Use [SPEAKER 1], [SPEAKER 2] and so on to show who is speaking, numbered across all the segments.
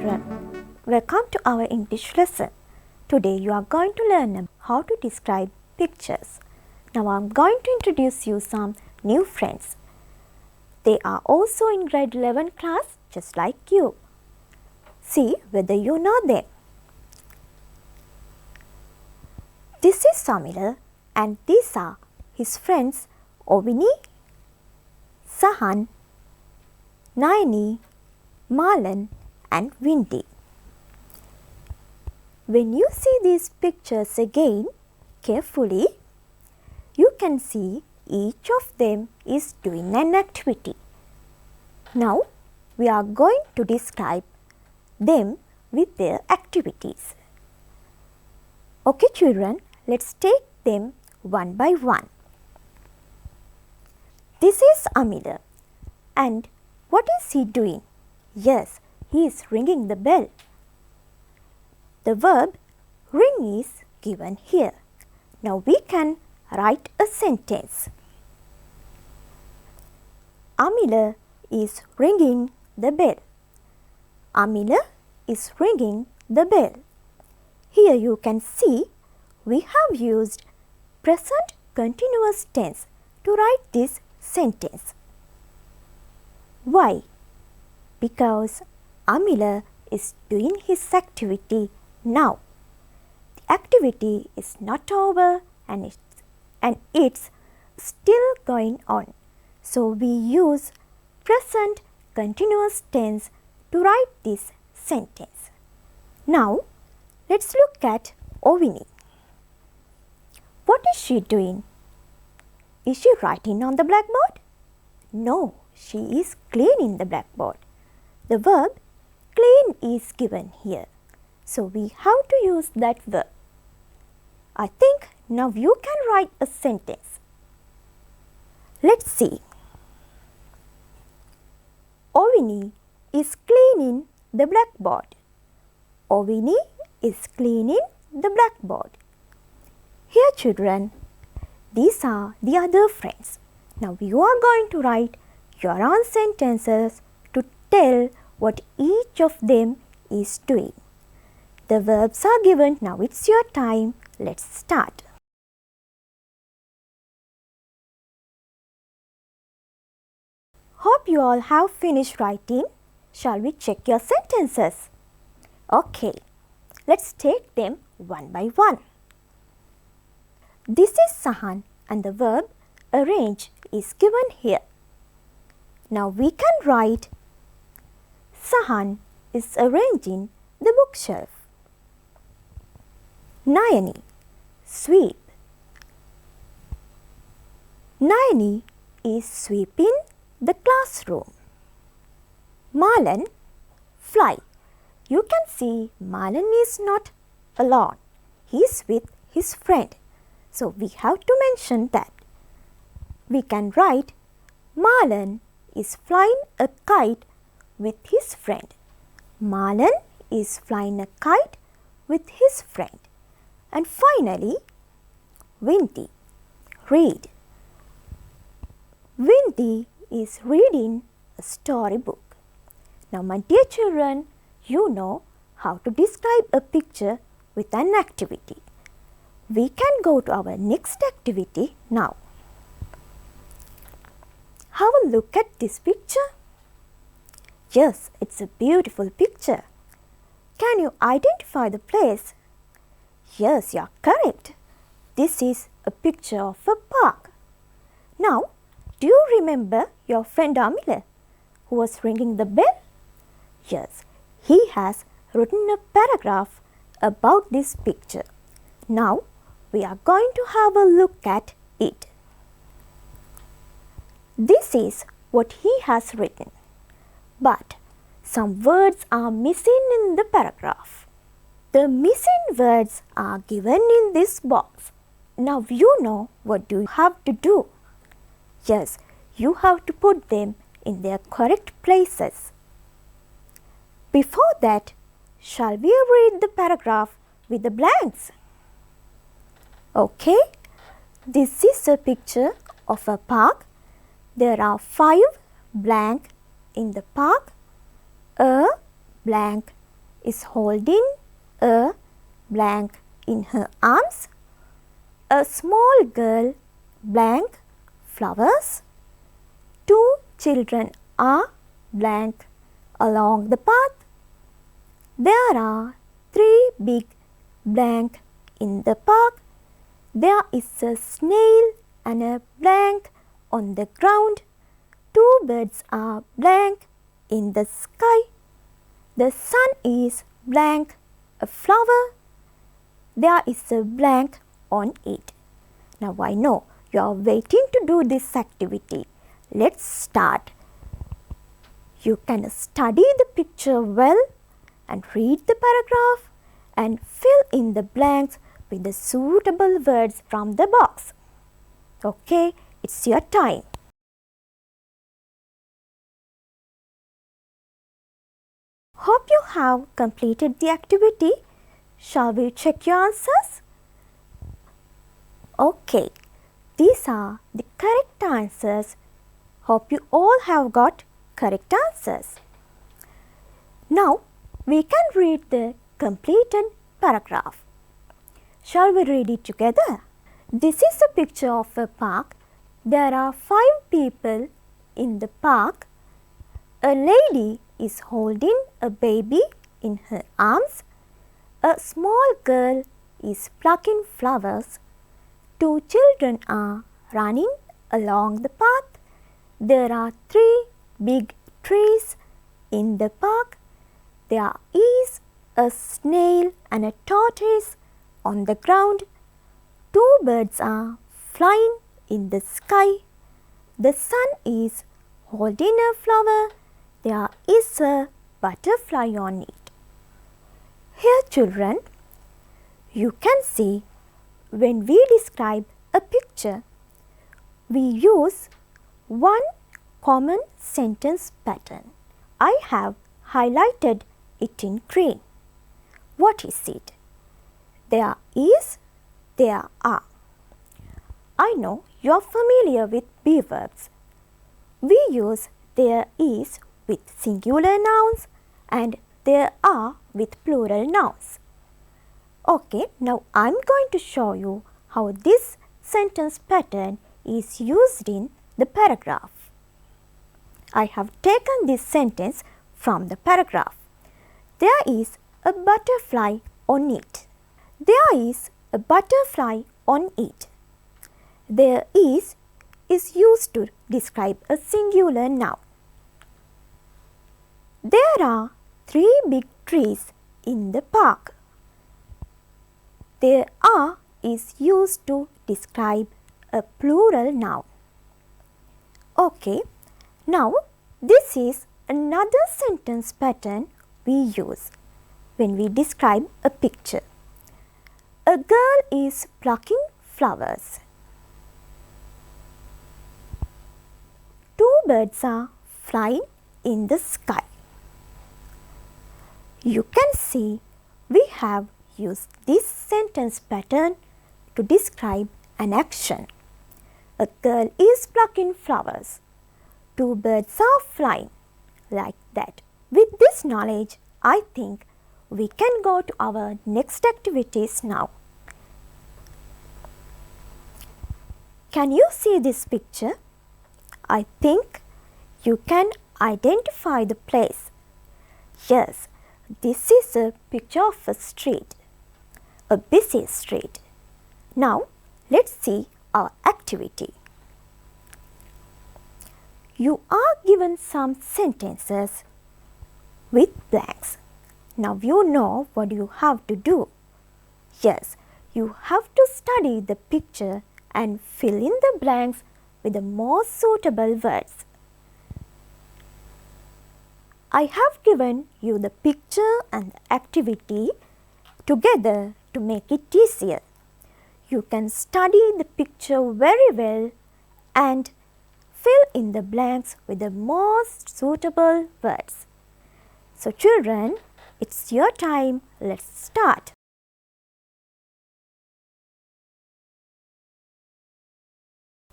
[SPEAKER 1] children, welcome to our English lesson. Today you are going to learn how to describe pictures. Now I am going to introduce you some new friends. They are also in grade 11 class just like you. See whether you know them. This is Samila and these are his friends Ovini, Sahan, Nayani, Marlon and Windy. When you see these pictures again carefully, you can see each of them is doing an activity. Now we are going to describe them with their activities. Okay children, let's take them one by one. This is Amila, and what is he doing? Yes, he is ringing the bell. The verb ring is given here. Now we can write a sentence. Amila is ringing the bell. Amila is ringing the bell. Here you can see we have used present continuous tense to write this sentence. Why? Because Amila is doing his activity now. The activity is not over and it's still going on. So we use present continuous tense to write this sentence. Now let's look at Ovini. What is she doing? Is she writing on the blackboard? No, she is cleaning the blackboard. The verb clean is given here. So we have to use that verb. I think now you can write a sentence. Let's see. Ovini is cleaning the blackboard. Ovini is cleaning the blackboard. Here children, these are the other friends. Now you are going to write your own sentences to tell what each of them is doing. The verbs are given. Now it's your time. Let's start. Hope you all have finished writing. Shall we check your sentences? Okay, let's take them one by one. This is Sahan and the verb arrange is given here. Now we can write Sahan is arranging the bookshelf. Nayani, sweep. Nayani is sweeping the classroom. Marlon, fly. You can see Marlon is not alone. He is with his friend. So we have to mention that. We can write Marlon is flying a kite with his friend. Marlon is flying a kite with his friend. And finally, Windy, read. Windy is reading a storybook. Now my dear children, you know how to describe a picture with an activity. We can go to our next activity now. Have a look at this picture. Yes, it's a beautiful picture. Can you identify the place? Yes, you are correct. This is a picture of a park. Now, do you remember your friend Amila who was ringing the bell? Yes, he has written a paragraph about this picture. Now, we are going to have a look at it. This is what he has written, but some words are missing in the paragraph. The missing words are given in this box. Now you know what you have to do. Yes, you have to put them in their correct places. Before that, shall we read the paragraph with the blanks? Okay, this is a picture of a park. There are 5 blank in the park. A blank is holding a blank in her arms. A small girl blank flowers. Two children are blank along the path. There are three big blank in the park. There is a snail and a blank on the ground. Two birds are blank in the sky. The sun is blank a flower. There is a blank on it. Now I know you are waiting to do this activity. Let's start. You can study the picture well and read the paragraph and fill in the blanks with the suitable words from the box. Okay, it's your time. Hope you have completed the activity. Shall we check your answers? Okay, these are the correct answers. Hope you all have got correct answers. Now, we can read the completed paragraph. Shall we read it together? This is a picture of a park. There are 5 people in the park. A lady is holding a baby in her arms. A small girl is plucking flowers. 2 children are running along the path. There are 3 big trees in the park. There is a snail and a tortoise on the ground. 2 birds are flying in the sky. The sun is holding a flower. There is a butterfly on it. Here, children, you can see when we describe a picture, we use one common sentence pattern. I have highlighted it in green. What is it? There is, there are. I know you are familiar with be verbs. We use there is with singular nouns and there are with plural nouns. Okay, now I am going to show you how this sentence pattern is used in the paragraph. I have taken this sentence from the paragraph. There is a butterfly on it. There is a butterfly on it. There is used to describe a singular noun. There are 3 big trees in the park. There are is used to describe a plural noun. Okay, now this is another sentence pattern we use when we describe a picture. A girl is plucking flowers. 2 birds are flying in the sky. You can see we have used this sentence pattern to describe an action. A girl is plucking flowers. 2 birds are flying. Like that. With this knowledge, I think we can go to our next activities now. Can you see this picture? I think you can identify the place. Yes, this is a picture of a street, a busy street. Now, let's see our activity. You are given some sentences with blanks. Now you know what you have to do. Yes, you have to study the picture and fill in the blanks with the most suitable words. I have given you the picture and the activity together to make it easier. You can study the picture very well and fill in the blanks with the most suitable words. So children, it's your time. Let's start.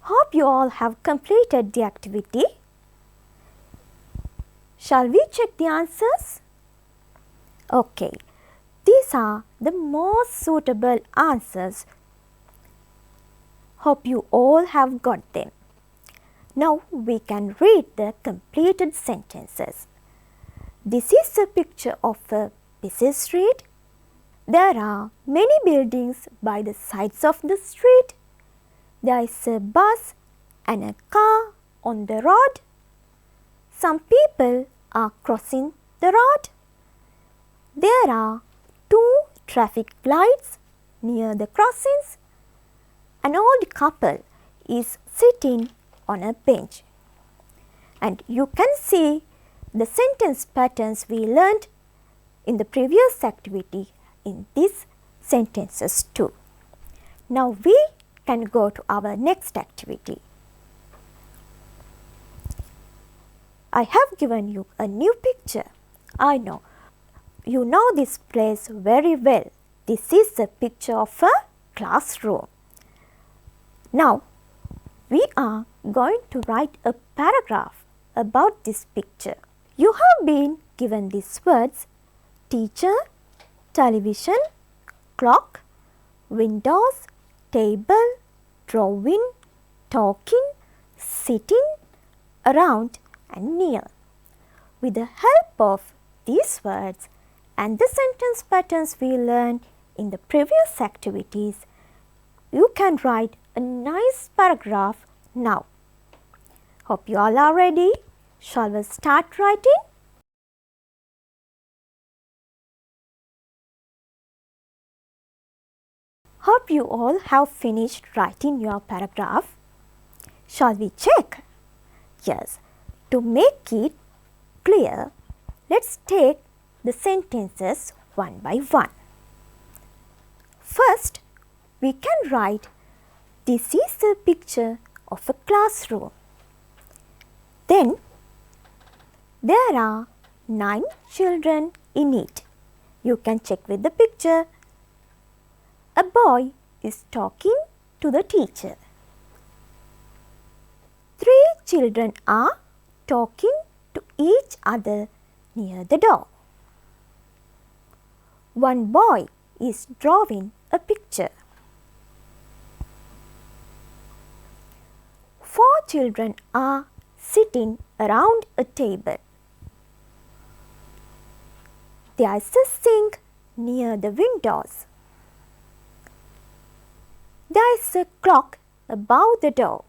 [SPEAKER 1] Hope you all have completed the activity. Shall we check the answers? Okay, these are the most suitable answers. Hope you all have got them. Now we can read the completed sentences. This is a picture of a busy street. There are many buildings by the sides of the street. There is a bus and a car on the road. Some people are crossing the road. There are 2 traffic lights near the crossings. An old couple is sitting on a bench. And you can see the sentence patterns we learned in the previous activity in these sentences too. Now we can go to our next activity. I have given you a new picture. I know you know this place very well. This is a picture of a classroom. Now we are going to write a paragraph about this picture. You have been given these words: teacher, television, clock, windows, table, drawing, talking, sitting, around and near. With the help of these words and the sentence patterns we learned in the previous activities, you can write a nice paragraph now. Hope you all are ready. Shall we start writing? Hope you all have finished writing your paragraph. Shall we check? Yes. To make it clear, let's take the sentences one by one. First, we can write, this is a picture of a classroom. Then, there are 9 children in it. You can check with the picture. A boy is talking to the teacher. 3 children are talking to each other near the door. 1 boy is drawing a picture. 4 children are sitting around a table. There is a sink near the windows. There is a clock above the door.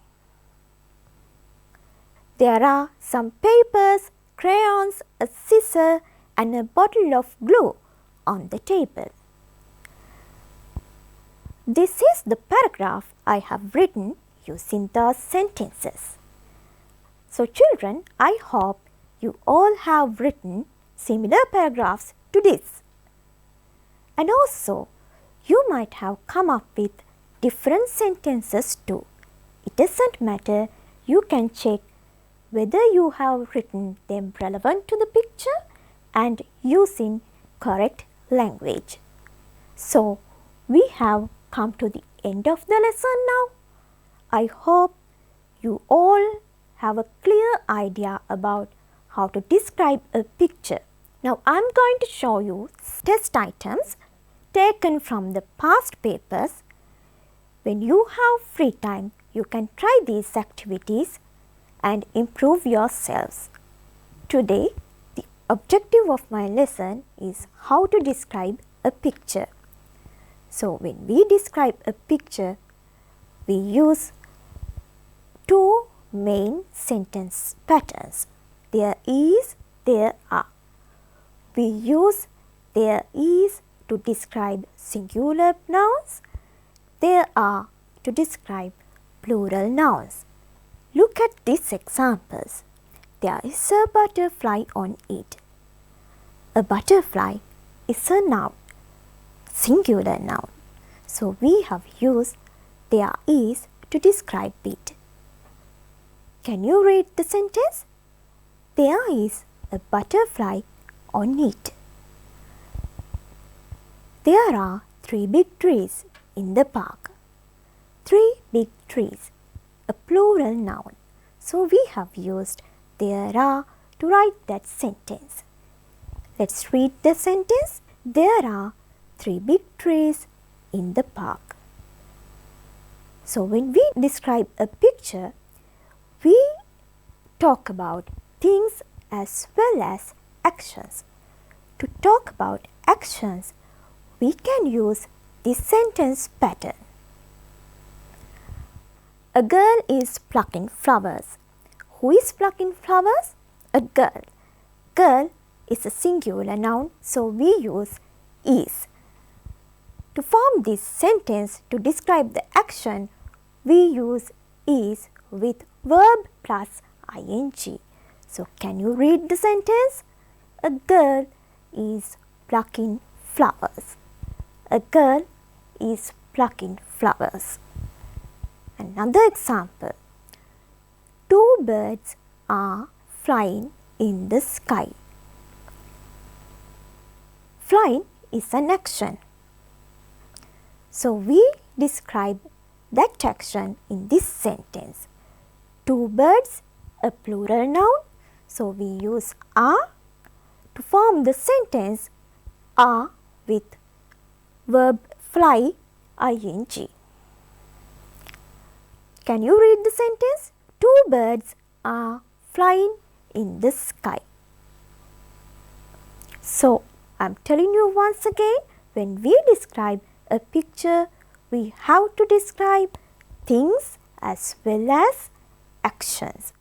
[SPEAKER 1] There are some papers, crayons, a scissor and a bottle of glue on the table. This is the paragraph I have written using those sentences. So children, I hope you all have written similar paragraphs to this. And also, you might have come up with different sentences too. It doesn't matter, you can check whether you have written them relevant to the picture and using correct language. So, we have come to the end of the lesson now. I hope you all have a clear idea about how to describe a picture. Now, I am going to show you test items taken from the past papers. When you have free time, you can try these activities and improve yourselves. Today, the objective of my lesson is how to describe a picture. So, when we describe a picture, we use 2 main sentence patterns. There is, there are. We use there is to describe singular nouns. There are to describe plural nouns. Look at these examples. There is a butterfly on it. A butterfly is a noun, singular noun. So we have used there is to describe it. Can you read the sentence? There is a butterfly on it. There are 3 big trees in the park. 3 big trees, a plural noun. So we have used there are to write that sentence. Let's read the sentence. There are 3 big trees in the park. So when we describe a picture, we talk about things as well as actions. To talk about actions, we can use this sentence pattern. A girl is plucking flowers. Who is plucking flowers? A girl. Girl is a singular noun, so we use is. To form this sentence to describe the action, we use is with verb plus ing. So can you read the sentence? A girl is plucking flowers. A girl is plucking flowers. Another example. 2 birds are flying in the sky. Flying is an action. So we describe that action in this sentence. 2 birds, a plural noun. So we use are. To form the sentence, are with verb fly ing. Can you read the sentence? 2 birds are flying in the sky. So, I am telling you once again, when we describe a picture, we have to describe things as well as actions.